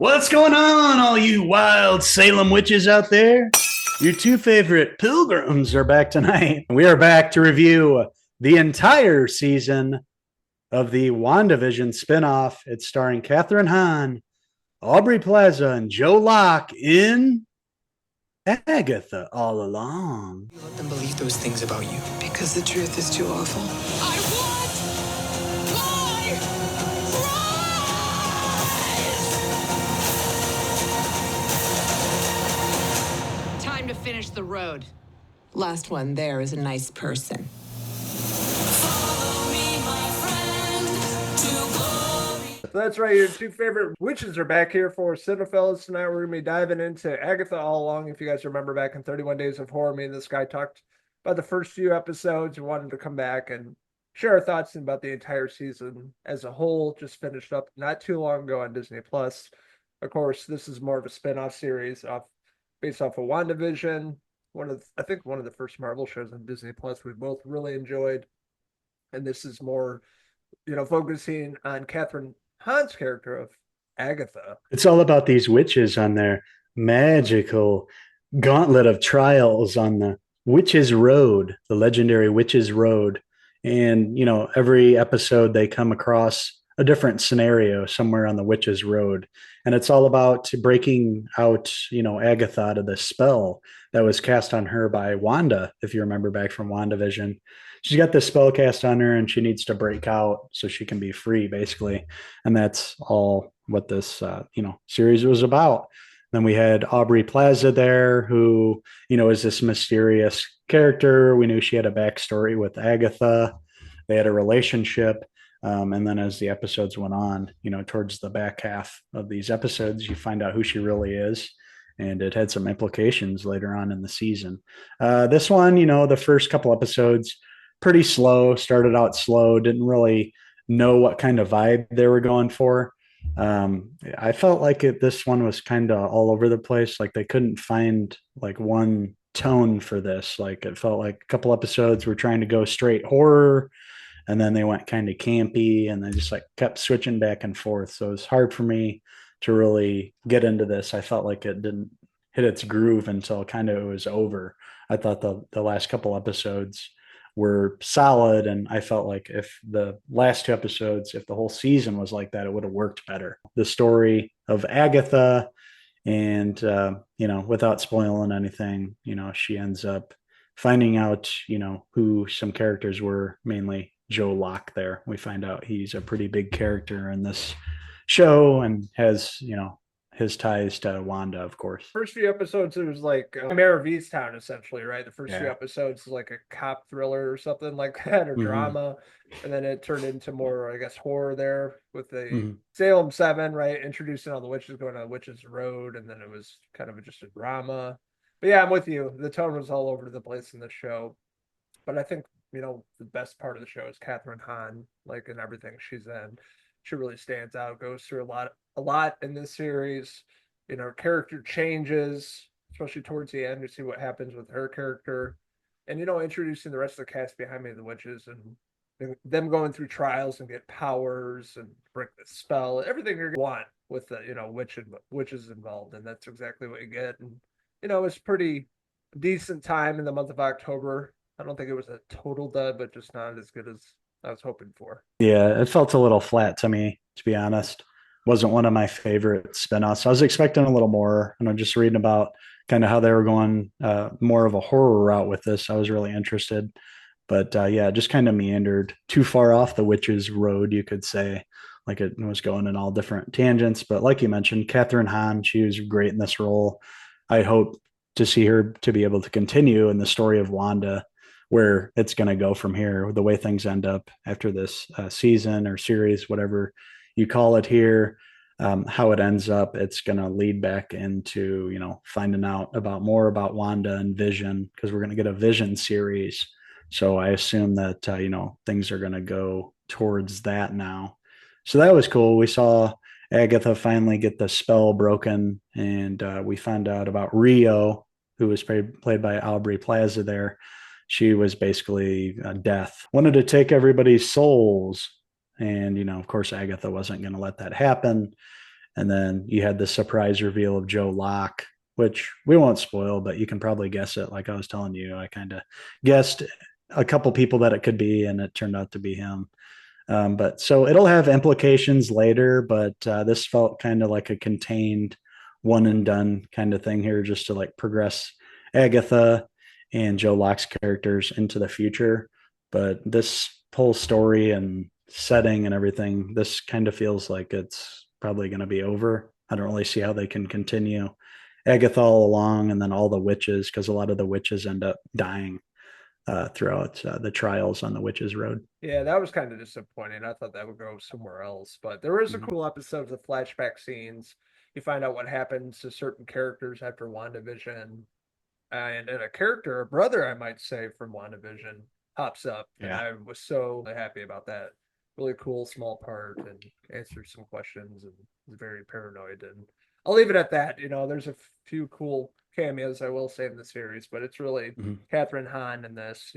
What's going on, all you wild Salem witches out there? Your two favorite pilgrims are back tonight. We are back to review the entire season of the WandaVision spinoff. It's starring Catherine Hahn, Aubrey Plaza, and Joe Locke in Agatha All Along. You let them believe those things about you because the truth is too awful. I want my prize! Time to finish the road. Last one there is a nice person. That's right. Your two favorite witches are back here for Cinephellas tonight. We're going to be diving into Agatha All Along. If you guys remember back in 31 Days of Horror, me and this guy talked about the first few episodes and wanted to come back and share our thoughts about the entire season as a whole. Just finished up not too long ago on Disney Plus. Of course, this is more of a spin-off series based off of WandaVision. I think one of the first Marvel shows on Disney Plus we both really enjoyed. And this is more, focusing on Catherine Hahn's character of Agatha. It's all about these witches on their magical gauntlet of trials on the Witches Road, the legendary Witches Road. And, every episode they come across a different scenario somewhere on the Witches Road. And it's all about breaking out, Agatha out of the spell that was cast on her by Wanda, if you remember back from WandaVision. She's got this spell cast on her and she needs to break out so she can be free, basically. And that's all what this, series was about. Then we had Aubrey Plaza there, who, is this mysterious character. We knew she had a backstory with Agatha. They had a relationship. And then as the episodes went on, towards the back half of these episodes, you find out who she really is. And it had some implications later on in the season. This one, the first couple episodes, pretty slow, started out slow, didn't really know what kind of vibe they were going for. I felt like this one was kind of all over the place. Like they couldn't find like one tone for this. Like it felt like a couple episodes were trying to go straight horror, and then they went kind of campy, and they just like kept switching back and forth. So it was hard for me to really get into this. I felt like it didn't hit its groove until kind of it was over. I thought the last couple episodes were solid, and I felt like if the last two episodes, if the whole season was like that, it would have worked better. The story of Agatha, and without spoiling anything, she ends up finding out who some characters were, mainly Joe Locke. There we find out he's a pretty big character in this show and has his ties to Wanda, of course. First few episodes, it was like Mayor of Easttown, essentially, right? The first few Yeah. episodes is like a cop thriller or something like that, or drama. And then it turned into more, I guess, horror there with the Salem 7, right? Introducing all the witches going on the Witches Road. And then it was kind of just a drama. But yeah, I'm with you. The tone was all over the place in the show. But I think, the best part of the show is Catherine Hahn, like in everything she's in. She really stands out, goes through a lot in this series. Her character changes, especially towards the end, to see what happens with her character. And, introducing the rest of the cast behind Me and the Witches and them going through trials and get powers and break the spell, everything you want with the, witches involved. And that's exactly what you get. And, it's pretty decent time in the month of October. I don't think it was a total dud, but just not as good as I was hoping for. Yeah, it felt a little flat to me, to be honest. Wasn't one of my favorite spinoffs. I was expecting a little more, and I'm just reading about kind of how they were going more of a horror route with this. I was really interested, but just kind of meandered too far off the witch's road, you could say. Like it was going in all different tangents. But like you mentioned, Catherine Hahn, she was great in this role. I hope to see her to be able to continue in the story of Wanda, where it's going to go from here, the way things end up after this season or series, whatever you call it here, how it ends up, it's going to lead back into, finding out about more about Wanda and Vision, because we're going to get a Vision series. So I assume that, things are going to go towards that now. So that was cool. We saw Agatha finally get the spell broken, and we found out about Rio, who was played by Aubrey Plaza there. She was basically death, wanted to take everybody's souls. And, of course, Agatha wasn't going to let that happen. And then you had the surprise reveal of Joe Locke, which we won't spoil, but you can probably guess it. Like I was telling you, I kind of guessed a couple people that it could be, and it turned out to be him. But so it'll have implications later, but this felt kind of like a contained one and done kind of thing here, just to like progress Agatha and Joe Locke's characters into the future. But this whole story and setting and everything, this kind of feels like it's probably going to be over. I don't really see how they can continue Agatha all along and then all the witches, because a lot of the witches end up dying throughout the trials on the Witches Road. Yeah, that was kind of disappointing. I thought that would go somewhere else, but there was a Mhm. cool episode of the flashback scenes. You find out what happens to certain characters after WandaVision, and a character, a brother, I might say, from WandaVision pops up, and Yeah. I was so happy about that. Really cool small part and answered some questions and was very paranoid. And I'll leave it at that. There's a few cool cameos I will say in the series, but it's really Mhm. Catherine Hahn in this.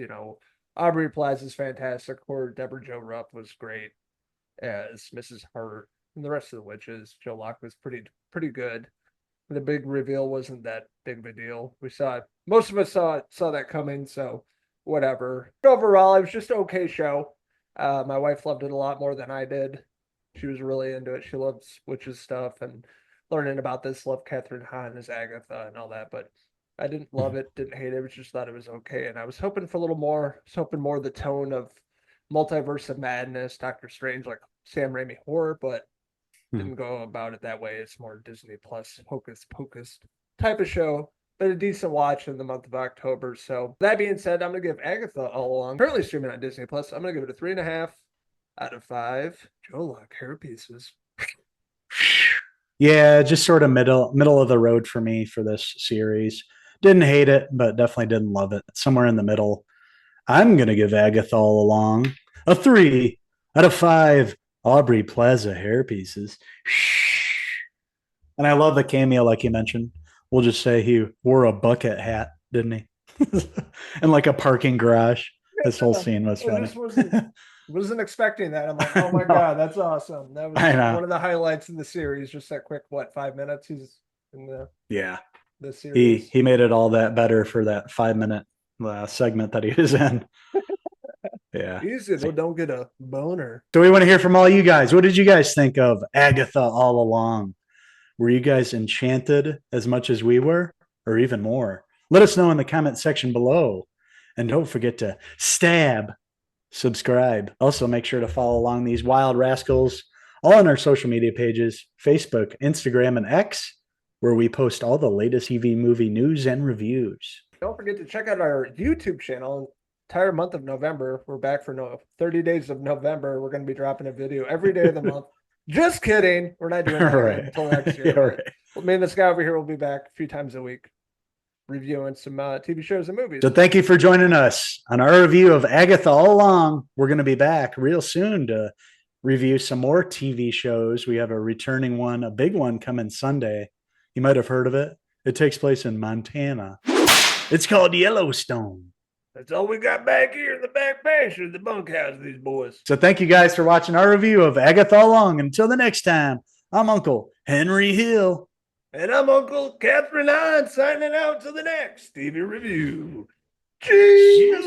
Aubrey Plaza is fantastic. Or Deborah Jo Rupp was great as Mrs. Hurt, and the rest of the witches. Joe Locke was pretty good. The big reveal wasn't that big of a deal. We saw it. Most of us saw that coming, so whatever. But overall, it was just an okay show. My wife loved it a lot more than I did. She was really into it. She loves witches stuff and learning about this. Loved Catherine Hahn as Agatha and all that, but I didn't love Mhm. it. Didn't hate it. I just thought it was okay. And I was hoping for a little more. I was hoping more the tone of Multiverse of Madness, Doctor Strange, like Sam Raimi horror, but didn't Mhm. go about it that way. It's more Disney Plus hocus pocus type of show, but a decent watch in the month of October. So that being said, I'm gonna give Agatha all along, currently streaming on Disney Plus. I'm gonna give it a 3.5 out of 5 Joe Locke hair pieces. Yeah, just sort of middle of the road for me for this series. Didn't hate it, but definitely didn't love it. Somewhere in the middle. I'm gonna give Agatha all along a 3 out of 5 Aubrey Plaza hair pieces. And I love the cameo, like you mentioned. We'll just say he wore a bucket hat, didn't he? And like a parking garage. This whole scene was I just funny. wasn't expecting that. I'm like, oh my No, god, that's awesome. That I was know. one of the highlights in the series. Just that quick, 5 minutes he's in Yeah, the he series. he made it all that better for that 5 minute segment that he was in. Yeah. Easy though, don't get a boner. So we want to hear from all you guys. What did you guys think of Agatha all along? Were you guys enchanted as much as we were, or even more? Let us know in the comment section below. And don't forget to subscribe. Also, make sure to follow along these wild rascals all on our social media pages Facebook, Instagram, and X, where we post all the latest TV movie news and reviews. Don't forget to check out our YouTube channel. Entire month of November. We're back for 30 days of November. We're going to be dropping a video every day of the month. Just kidding. We're not doing that Right. until next year. Yeah, right. Me and this guy over here will be back a few times a week reviewing some TV shows and movies. So thank you for joining us on our review of Agatha all along. We're going to be back real soon to review some more TV shows. We have a returning one, a big one coming Sunday. You might have heard of it. It takes place in Montana. It's called Yellowstone. That's all we got back here in the back pasture, the bunkhouse, these boys. So thank you guys for watching our review of Agatha all along. Until the next time, I'm Uncle Henry Hill. And I'm Uncle Catherine Hahn signing out to the next TV review. Cheers!